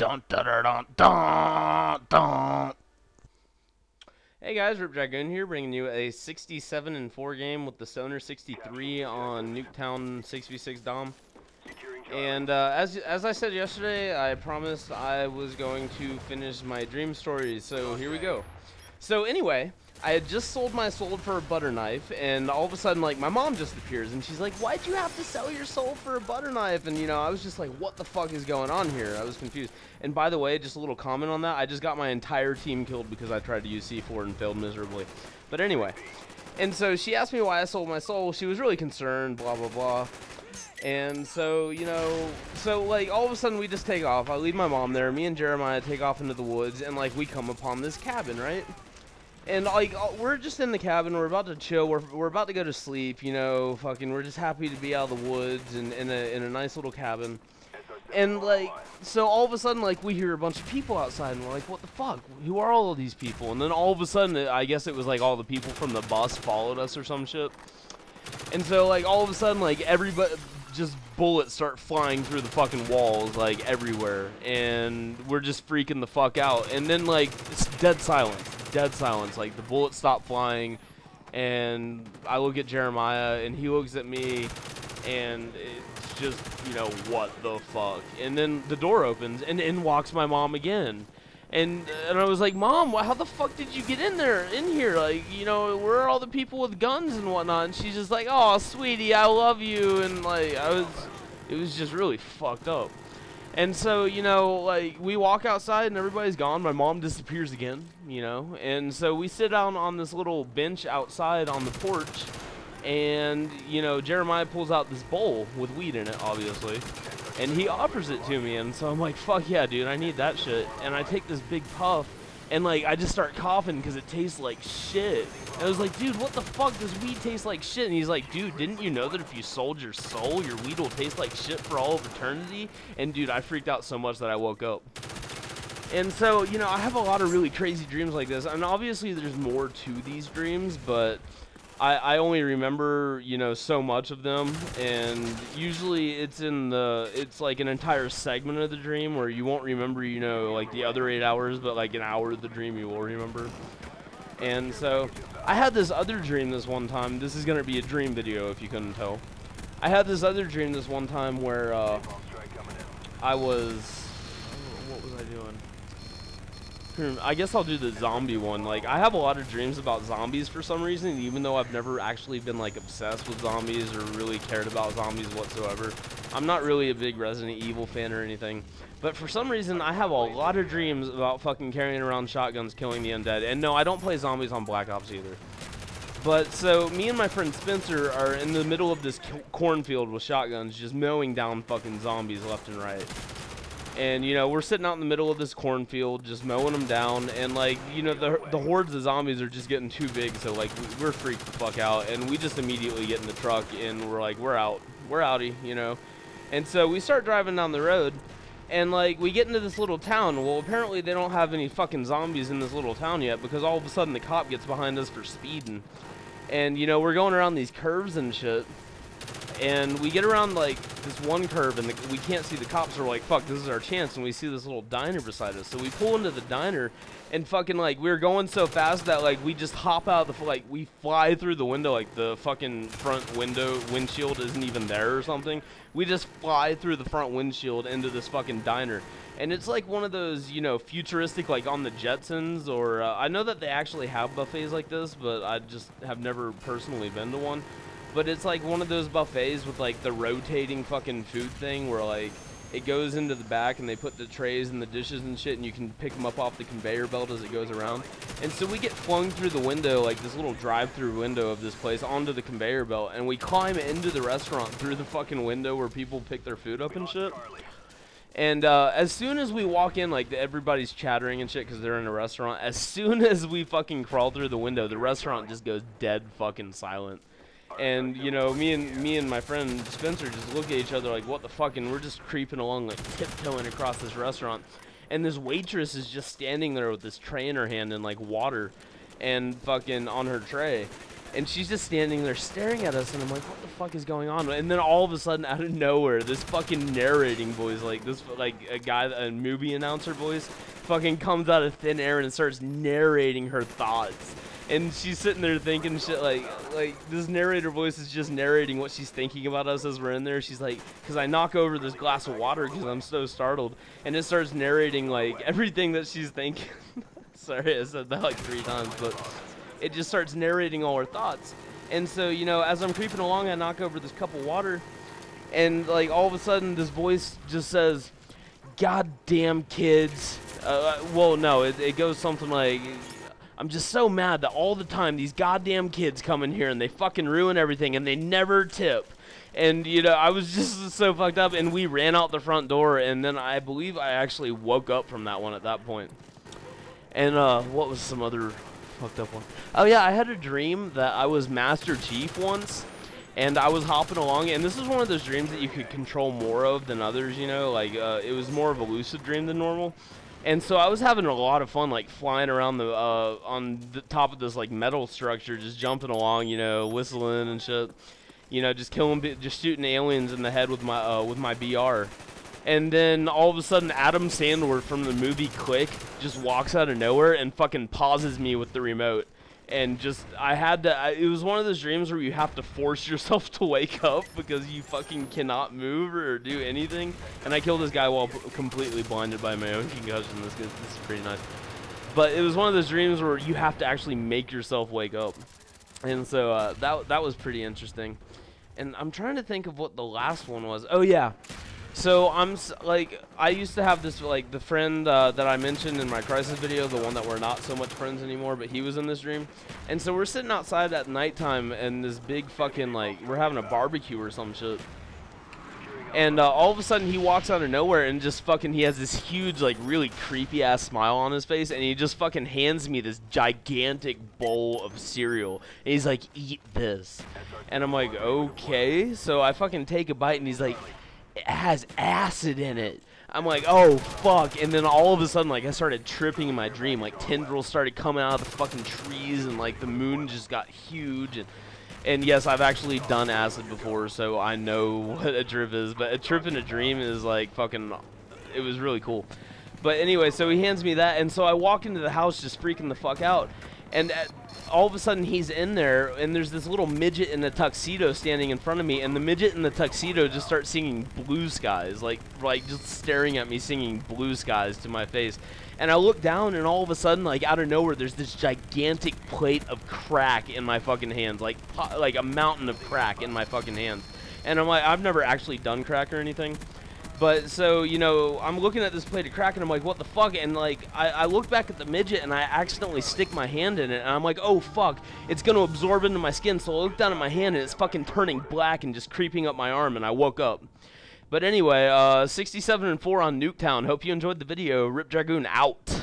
Dun, dun, dun, dun, dun, dun. Hey guys, Rip Dragoon here, bringing you a 67-4 game with the Stoner 63 on Nuketown 6v6 Dom. And as I said yesterday, I promised I was going to finish my dream stories, so here we go. So anyway, I had just sold my soul for a butter knife, and all of a sudden, like, my mom just appears, and she's like, "Why'd you have to sell your soul for a butter knife?" And, you know, I was just like, what the fuck is going on here? I was confused. And by the way, just a little comment on that, I just got my entire team killed because I tried to use C4 and failed miserably. But anyway, and so she asked me why I sold my soul. She was really concerned, blah, blah, blah. And so, you know, like, all of a sudden we just take off. I leave my mom there. Me and Jeremiah take off into the woods, and, like, we come upon this cabin, right? And, like, we're just in the cabin, we're about to chill, we're about to go to sleep, you know, fucking, we're just happy to be out of the woods and in a nice little cabin. And, like, so all of a sudden, like, we hear a bunch of people outside, and we're like, what the fuck? Who are all of these people? And then all of a sudden, I guess it was, like, all the people from the bus followed us or some shit. And so, like, all of a sudden, like, everybody, just bullets start flying through the fucking walls, like, everywhere. And we're just freaking the fuck out. And then, like, it's dead silence. Dead silence. Like, the bullets stop flying, and I look at Jeremiah, and he looks at me, and it's just, you know, what the fuck? And then the door opens, and in walks my mom again. And I was like, "Mom, how the fuck did you get in here? Like, you know, where are all the people with guns and whatnot?" And she's just like, "Oh, sweetie, I love you." And, like, it was just really fucked up. And so, you know, like, we walk outside and everybody's gone. My mom disappears again, you know. And so we sit down on this little bench outside on the porch. And, you know, Jeremiah pulls out this bowl with weed in it, obviously. And he offers it to me. And so I'm like, fuck yeah, dude, I need that shit. And I take this big puff. And, like, I just start coughing because it tastes like shit. And I was like, dude, what the fuck does weed taste like shit? And he's like, dude, didn't you know that if you sold your soul, your weed will taste like shit for all of eternity? And, dude, I freaked out so much that I woke up. And so, you know, I have a lot of really crazy dreams like this. And obviously there's more to these dreams, but I only remember, you know, so much of them, and usually it's like an entire segment of the dream where you won't remember, you know, like the other 8 hours, but like an hour of the dream you will remember. And so I had this other dream this one time. This is gonna be a dream video if you couldn't tell. I had this other dream this one time where I was, what was I doing? I guess I'll do the zombie one. Like, I have a lot of dreams about zombies for some reason, even though I've never actually been, like, obsessed with zombies or really cared about zombies whatsoever. I'm not really a big Resident Evil fan or anything. But for some reason, I have a lot of dreams about fucking carrying around shotguns, killing the undead. And no, I don't play zombies on Black Ops either. But, so, me and my friend Spencer are in the middle of this cornfield with shotguns, just mowing down fucking zombies left and right. And, you know, we're sitting out in the middle of this cornfield, just mowing them down, and, like, you know, the hordes of zombies are just getting too big, so, like, we're freaked the fuck out, and we just immediately get in the truck, and we're like, we're outie, you know. And so we start driving down the road, and, like, we get into this little town. Well, apparently they don't have any fucking zombies in this little town yet, because all of a sudden the cop gets behind us for speeding. And, you know, we're going around these curves and shit. And we get around, like, this one curve, and we can't see the cops. So we're like, fuck, this is our chance. And we see this little diner beside us. So we pull into the diner, and fucking, like, we're going so fast that, like, we just hop out the, like, we fly through the window. Like, the fucking front windshield isn't even there or something. We just fly through the front windshield into this fucking diner. And it's like one of those, you know, futuristic, like, on the Jetsons, or, I know that they actually have buffets like this, but I just have never personally been to one. But it's like one of those buffets with, like, the rotating fucking food thing where, like, it goes into the back and they put the trays and the dishes and shit, and you can pick them up off the conveyor belt as it goes around. And so we get flung through the window, like this little drive-through window of this place, onto the conveyor belt, and we climb into the restaurant through the fucking window where people pick their food up and shit. And as soon as we walk in, like, everybody's chattering and shit because they're in a restaurant. As soon as we fucking crawl through the window, the restaurant just goes dead fucking silent. And, you know, me and my friend Spencer just look at each other like, what the fuck, and we're just creeping along, like, tiptoeing across this restaurant. And this waitress is just standing there with this tray in her hand and, like, water and fucking on her tray. And she's just standing there staring at us, and I'm like, what the fuck is going on? And then all of a sudden, out of nowhere, this fucking narrating voice, like this, like a guy, a movie announcer voice, fucking comes out of thin air and starts narrating her thoughts. And she's sitting there thinking shit like this narrator voice is just narrating what she's thinking about us as we're in there. She's like, because I knock over this glass of water because I'm so startled, and it starts narrating like everything that she's thinking. Sorry, I said that like 3 times, but it just starts narrating all her thoughts. And so, you know, as I'm creeping along, I knock over this cup of water, and like all of a sudden this voice just says, "Goddamn kids." Well, no, it goes something like, "I'm just so mad that all the time these goddamn kids come in here and they fucking ruin everything and they never tip." And, you know, I was just so fucked up, and we ran out the front door, and then I believe I actually woke up from that one at that point. And what was some other fucked up one? Oh yeah, I had a dream that I was Master Chief once, and I was hopping along, and this is one of those dreams that you could control more of than others, you know, like it was more of a lucid dream than normal. And so I was having a lot of fun, like flying around the on the top of this like metal structure, just jumping along, you know, whistling and shit, you know, just just shooting aliens in the head with my BR. And then all of a sudden, Adam Sandler from the movie Click just walks out of nowhere and fucking pauses me with the remote. And just, it was one of those dreams where you have to force yourself to wake up because you fucking cannot move or do anything. And I killed this guy while completely blinded by my own concussion. This is pretty nice. But it was one of those dreams where you have to actually make yourself wake up. And so that was pretty interesting. And I'm trying to think of what the last one was. Oh yeah. So I used to have this, like, the friend that I mentioned in my Crisis video, the one that we're not so much friends anymore, but he was in this dream. And so we're sitting outside at nighttime, and this big fucking, like, we're having a barbecue or some shit. And all of a sudden he walks out of nowhere and just fucking, he has this huge, like, really creepy ass smile on his face, and he just fucking hands me this gigantic bowl of cereal. And he's like, "Eat this." And I'm like, okay. So I fucking take a bite, and he's like, "It has acid in it." I'm like, oh fuck. And then all of a sudden, like, I started tripping in my dream, like tendrils started coming out of the fucking trees, and like the moon just got huge. And yes, I've actually done acid before, so I know what a trip is. But a trip in a dream is like fucking, it was really cool. But anyway, so he hands me that, and so I walk into the house just freaking the fuck out. And all of a sudden he's in there, and there's this little midget in a tuxedo standing in front of me, and the midget in the tuxedo just starts singing Blue Skies, like just staring at me singing Blue Skies to my face. And I look down, and all of a sudden, like out of nowhere, there's this gigantic plate of crack in my fucking hands, like a mountain of crack in my fucking hands. And I'm like, I've never actually done crack or anything. But so, you know, I'm looking at this plate of crack, and I'm like, what the fuck? And like, I look back at the midget, and I accidentally stick my hand in it, and I'm like, oh fuck, it's gonna absorb into my skin. So I look down at my hand, and it's fucking turning black and just creeping up my arm, and I woke up. But anyway, 67 and 4 on Nuketown. Hope you enjoyed the video. Rip Dragoon out.